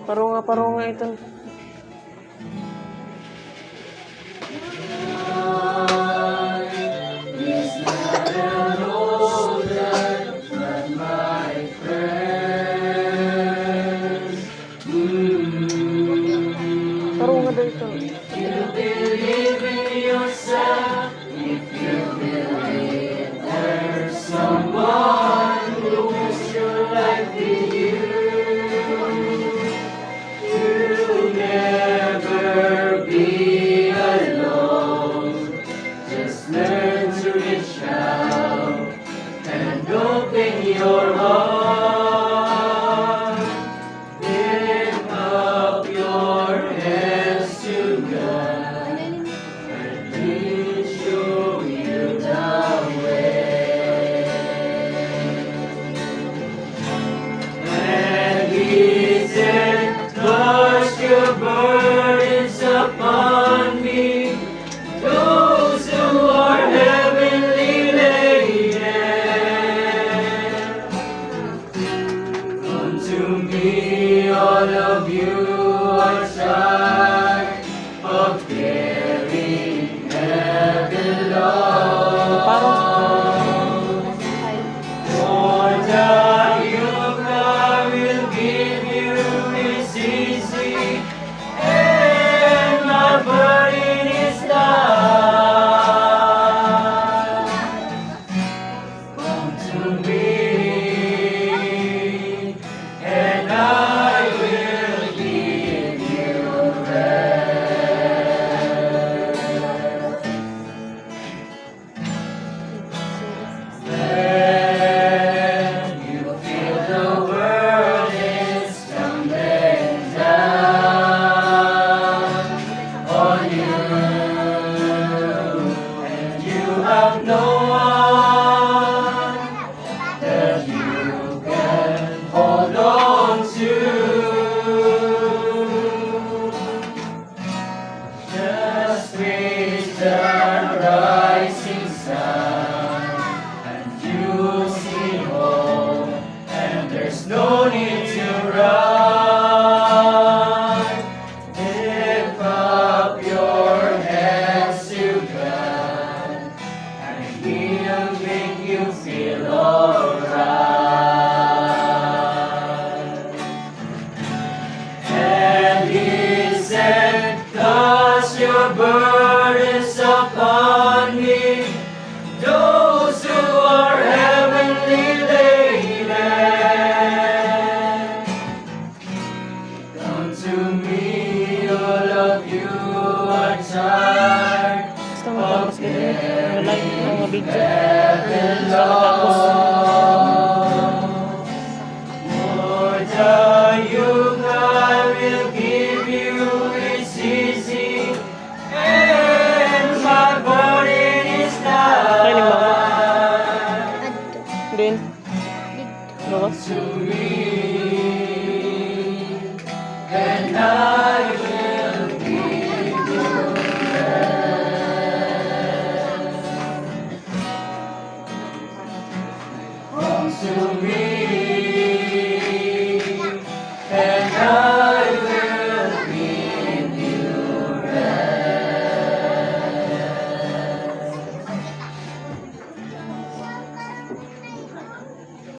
Parunga ito. Parunga daw ito. Your heart, lift up your hands to God, and He'll show you the way. And He said, cast your burdens upon me, those who are heavenly laden. To me, all of you are tired of carrying heavy load. For the yoke I will give you is easy, and my burden is light. Come to me, and I will give you rest. When you feel the world is tumbling down on you, and you have no one that you can hold on to. Just face the rising sun, and you'll see home, and there's no need to run. Lift up your hands to God, and He'll make you feel alright. And He said, cast your burdens upon me, those who are heavenly laden. Come to me, all of you are tired Gusto mo tapos ganyan. Like mga video. heavy Tapos. load. For the yoke I will give you is easy, and my burden is light. Din. Gawas. To me, and I